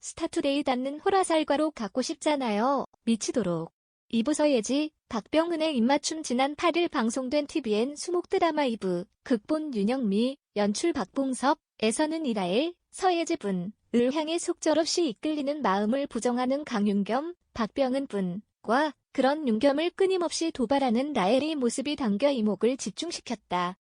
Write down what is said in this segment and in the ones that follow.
스타투데이 닿는 호라살과로 갖고 싶잖아요. 미치도록. 2부 서예지, 박병은의 입맞춤. 지난 8일 방송된 TVN 수목 드라마 2부, 극본 윤영미, 연출 박봉섭, 에서는 이라엘, 서예지 분, 을 향해 속절없이 이끌리는 마음을 부정하는 강윤겸, 박병은 분과 그런 윤겸을 끊임없이 도발하는 라엘의 모습이 담겨 이목을 집중시켰다.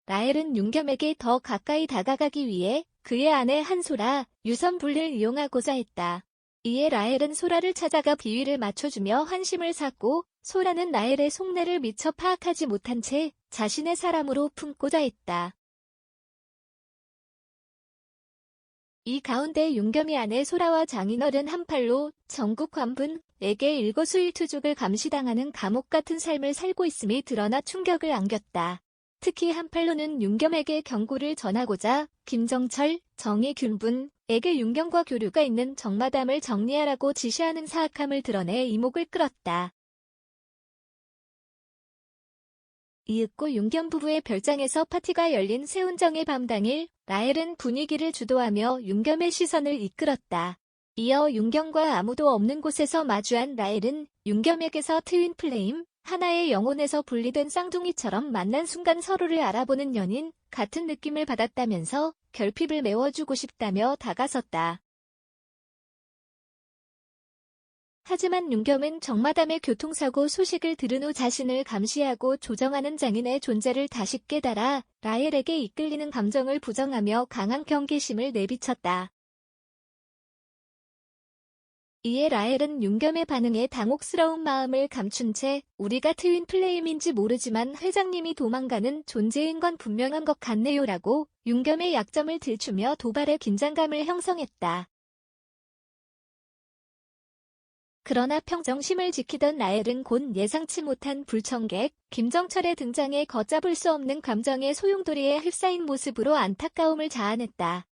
라엘은 윤겸에게 더 가까이 다가가기 위해 그의 아내 한소라, 유선불을 이용하고자 했다. 이에 라엘은 소라를 찾아가 비위를 맞춰주며 환심을 샀고, 소라는 라엘의 속내를 미처 파악하지 못한 채 자신의 사람으로 품고자 했다. 이 가운데 윤겸이 아내 소라와 장인어른 한팔로 전국 관분에게 일거수일투족을 감시당하는 감옥 같은 삶을 살고 있음이 드러나 충격을 안겼다. 특히 한팔로는 윤겸에게 경고를 전하고자 김정철, 정의균 분에게 윤겸과 교류가 있는 정마담을 정리하라고 지시하는 사악함을 드러내 이목을 끌었다. 이윽고 윤겸 부부의 별장에서 파티가 열린 세운정의 밤 당일, 라엘은 분위기를 주도하며 윤겸의 시선을 이끌었다. 이어 윤겸과 아무도 없는 곳에서 마주한 라엘은 윤겸에게서 트윈 플레임, 하나의 영혼에서 분리된 쌍둥이처럼 만난 순간 서로를 알아보는 연인 같은 느낌을 받았다면서 결핍을 메워주고 싶다며 다가섰다. 하지만 윤겸은 정마담의 교통사고 소식을 들은 후 자신을 감시하고 조정하는 장인의 존재를 다시 깨달아 라엘에게 이끌리는 감정을 부정하며 강한 경계심을 내비쳤다. 이에 라엘은 윤겸의 반응에 당혹스러운 마음을 감춘 채 우리가 트윈 플레임인지 모르지만 회장님이 도망가는 존재인 건 분명한 것 같네요라고 윤겸의 약점을 들추며 도발의 긴장감을 형성했다. 그러나 평정심을 지키던 라엘은 곧 예상치 못한 불청객 김정철의 등장에 걷잡을 수 없는 감정의 소용돌이에 휩싸인 모습으로 안타까움을 자아냈다.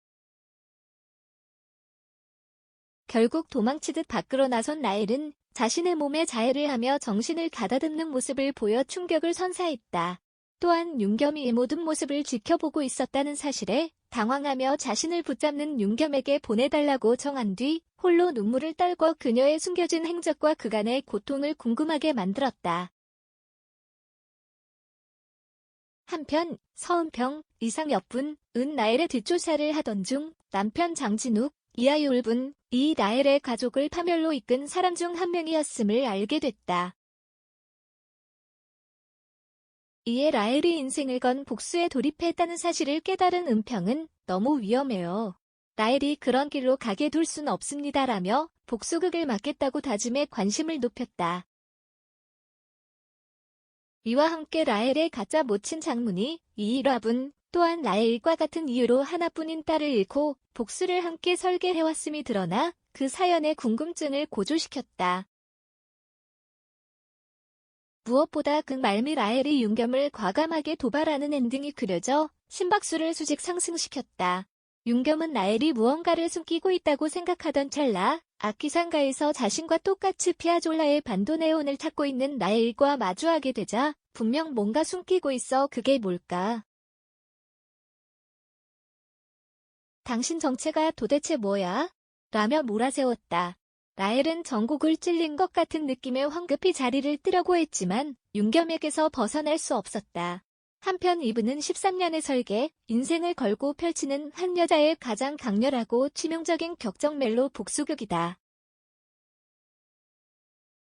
결국 도망치듯 밖으로 나선 라엘은 자신의 몸에 자해를 하며 정신을 가다듬는 모습을 보여 충격을 선사했다. 또한 윤겸이 이 모든 모습을 지켜보고 있었다는 사실에 당황하며 자신을 붙잡는 윤겸에게 보내달라고 정한 뒤 홀로 눈물을 떨고 그녀의 숨겨진 행적과 그간의 고통을 궁금하게 만들었다. 한편 서은평, 이상엽 분은 라엘의 뒷조사를 하던 중 남편 장진욱, 이하율 분이 라엘의 가족을 파멸로 이끈 사람 중 한 명이었음을 알게 됐다. 이에 라엘이 인생을 건 복수에 돌입했다는 사실을 깨달은 은평은 너무 위험해요. 라엘이 그런 길로 가게 둘 순 없습니다라며 복수극을 막겠다고 다짐해 관심을 높였다. 이와 함께 라엘의 가짜 모친 장문이 이일화분 또한 라엘과 같은 이유로 하나뿐인 딸을 잃고 복수를 함께 설계해왔음이 드러나 그 사연의 궁금증을 고조시켰다. 무엇보다 그 말미 라엘이 윤겸을 과감하게 도발하는 엔딩이 그려져 심박수를 수직 상승시켰다. 윤겸은 라엘이 무언가를 숨기고 있다고 생각하던 찰나 아키상가에서 자신과 똑같이 피아졸라의 반도네온을 찾고 있는 라엘과 마주하게 되자 분명 뭔가 숨기고 있어. 그게 뭘까? 당신 정체가 도대체 뭐야? 라며 몰아세웠다. 라엘은 전곡을 찔린 것 같은 느낌에 황급히 자리를 뜨려고 했지만 윤겸에게서 벗어날 수 없었다. 한편 이분은 13년의 설계, 인생을 걸고 펼치는 한 여자의 가장 강렬하고 치명적인 격정 멜로 복수극이다.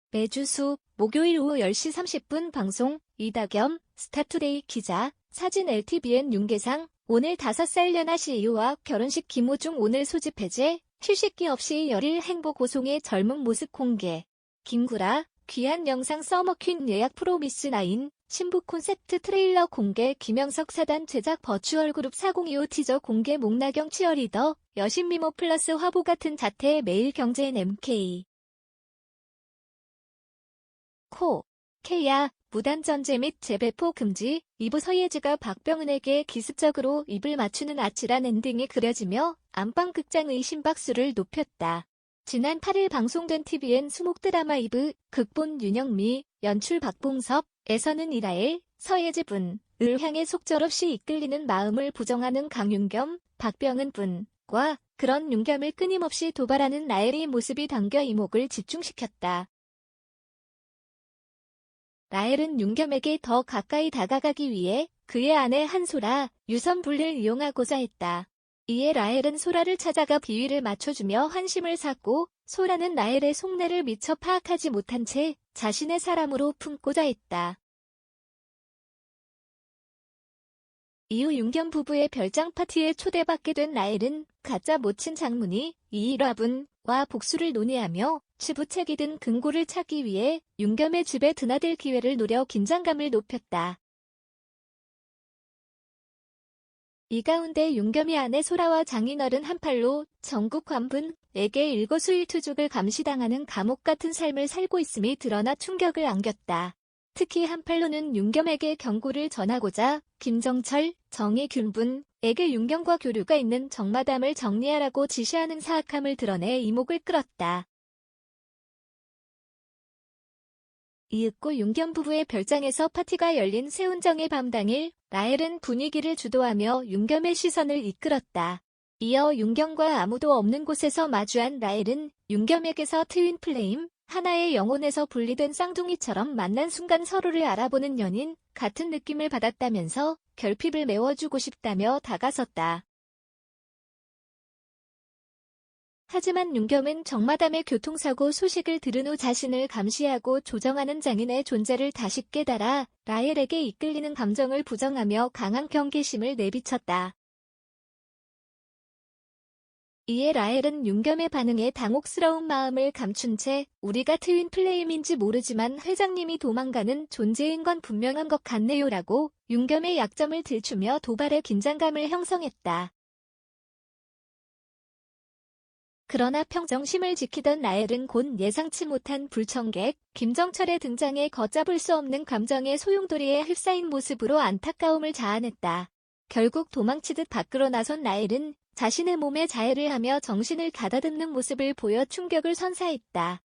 매주 수, 목요일 오후 10시 30분 방송, 이다겸, 스타투데이 기자, 사진 LTVN 윤계상, 오늘 5살 연하 CEO와 결혼식 김호중 오늘 소집 해제, 휴식기 없이 열일 행보 고송의 젊은 모습 공개. 김구라, 귀한 영상 서머퀸 예약 프로미스9, 신부 콘셉트 트레일러 공개. 김영석 사단 제작 버추얼 그룹 4025 티저 공개. 목나경 치어리더, 여신 미모 플러스 화보 같은 자태의 매일 경제엔 MK. K야, 무단전제 및 재배포 금지. 2부 서예지가 박병은에게 기습적으로 입을 맞추는 아찔한 엔딩이 그려지며 안방극장의 심박수를 높였다. 지난 8일 방송된 TVN 수목 드라마 2부, 극본 윤영미, 연출 박봉섭, 에서는 이라엘, 서예지 분을 향해 속절없이 이끌리는 마음을 부정하는 강윤겸, 박병은 뿐과 그런 윤겸을 끊임없이 도발하는 라헬의 모습이 당겨 이목을 집중시켰다. 라헬은 윤겸에게 더 가까이 다가가기 위해 그의 아내 한소라, 유선불을 이용하고자 했다. 이에 라헬은 소라를 찾아가 비위를 맞춰주며 환심을 샀고 소라는 라헬의 속내를 미처 파악하지 못한 채 자신의 사람으로 품고자 했다. 이후 윤겸 부부의 별장 파티에 초대받게 된 라헬은 가짜 모친 장문이 이일화분과 복수를 논의하며 치부책이 든 금고를 찾기 위해 윤겸의 집에 드나들 기회를 노려 긴장감을 높였다. 이 가운데 윤겸이 아내 소라와 장인어른 한팔로 전국 관분에게 일거수일투족을 감시당하는 감옥 같은 삶을 살고 있음이 드러나 충격을 안겼다. 특히 한팔로는 윤겸에게 경고를 전하고자 김정철, 정의균분에게 윤겸과 교류가 있는 정마담을 정리하라고 지시하는 사악함을 드러내 이목을 끌었다. 이윽고 윤겸 부부의 별장에서 파티가 열린 세운정의 밤 당일 라헬은 분위기를 주도하며 윤겸의 시선을 이끌었다. 이어 윤겸과 아무도 없는 곳에서 마주한 라헬은 윤겸에게서 트윈 플레임, 하나의 영혼에서 분리된 쌍둥이처럼 만난 순간 서로를 알아보는 연인 같은 느낌을 받았다면서 결핍을 메워주고 싶다며 다가섰다. 하지만 윤겸은 정마담의 교통사고 소식을 들은 후 자신을 감시하고 조정하는 장인의 존재를 다시 깨달아 라헬에게 이끌리는 감정을 부정하며 강한 경계심을 내비쳤다. 이에 라헬은 윤겸의 반응에 당혹스러운 마음을 감춘 채 우리가 트윈 플레임인지 모르지만 회장님이 도망가는 존재인 건 분명한 것 같네요라고 윤겸의 약점을 들추며 도발의 긴장감을 형성했다. 그러나 평정심을 지키던 라헬은 곧 예상치 못한 불청객 김정철의 등장에 걷잡을 수 없는 감정의 소용돌이에 휩싸인 모습으로 안타까움을 자아냈다. 결국 도망치듯 밖으로 나선 라헬은 자신의 몸에 자해를 하며 정신을 가다듬는 모습을 보여 충격을 선사했다.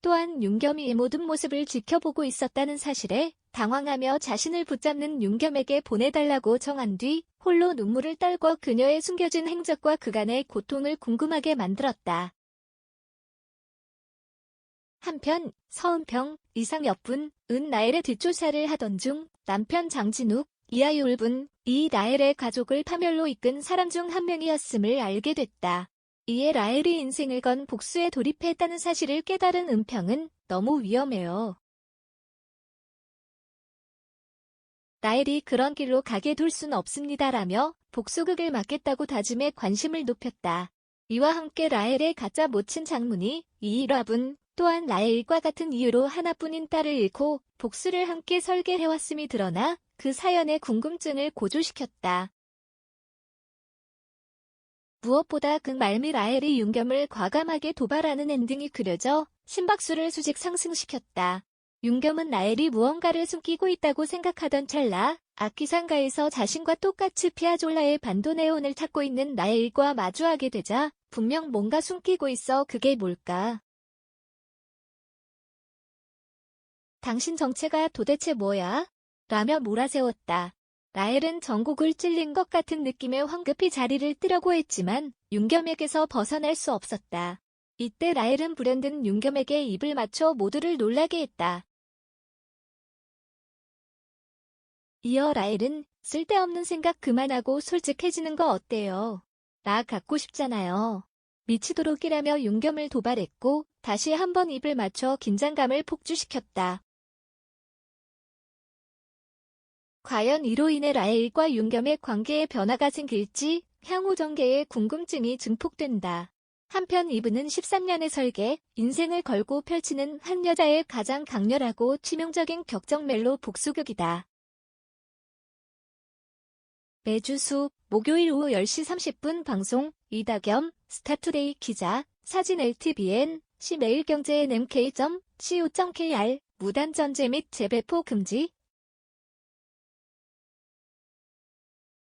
또한 윤겸이 이 모든 모습을 지켜보고 있었다는 사실에 당황하며 자신을 붙잡는 윤겸에게 보내달라고 정한 뒤 홀로 눈물을 떨고 그녀의 숨겨진 행적과 그간의 고통을 궁금하게 만들었다. 한편 서은평, 이상엽분, 라헬의 뒷조사를 하던 중 남편 장진욱, 이하율분, 이 라헬의 가족을 파멸로 이끈 사람 중 한 명이었음을 알게 됐다. 이에 라헬이 인생을 건 복수에 돌입했다는 사실을 깨달은 은평은 너무 위험해요. 라헬이 그런 길로 가게 둘 순 없습니다라며 복수극을 막겠다고 다짐해 관심을 높였다. 이와 함께 라헬의 가짜 모친 장문이 이일화분 또한 라헬과 같은 이유로 하나뿐인 딸을 잃고 복수를 함께 설계해왔음이 드러나 그 사연의 궁금증을 고조시켰다. 무엇보다 그 말미 라헬이 윤겸을 과감하게 도발하는 엔딩이 그려져 심박수를 수직 상승시켰다. 윤겸은 라헬이 무언가를 숨기고 있다고 생각하던 찰나 아키상가에서 자신과 똑같이 피아졸라의 반도네온을 찾고 있는 라헬과 마주하게 되자 분명 뭔가 숨기고 있어. 그게 뭘까? 당신 정체가 도대체 뭐야? 라며 몰아세웠다. 라헬은 전곡을 찔린 것 같은 느낌에 황급히 자리를 뜨려고 했지만 윤겸에게서 벗어날 수 없었다. 이때 라헬은 불현듯 윤겸에게 입을 맞춰 모두를 놀라게 했다. 이어 라헬은 쓸데없는 생각 그만하고 솔직해지는 거 어때요? 나 갖고 싶잖아요. 미치도록이라며 윤겸을 도발했고 다시 한번 입을 맞춰 긴장감을 폭주시켰다. 과연 이로 인해 라헬과 윤겸의 관계에 변화가 생길지 향후 전개에 궁금증이 증폭된다. 한편 이분은 13년의 설계, 인생을 걸고 펼치는 한 여자의 가장 강렬하고 치명적인 격정 멜로 복수극이다. 매주 수, 목요일 오후 10시 30분 방송, 이다겸, 스타투데이 기자, 사진 LTVN, 시매일경제엔 mk.co.kr, 무단전제 및 재배포 금지.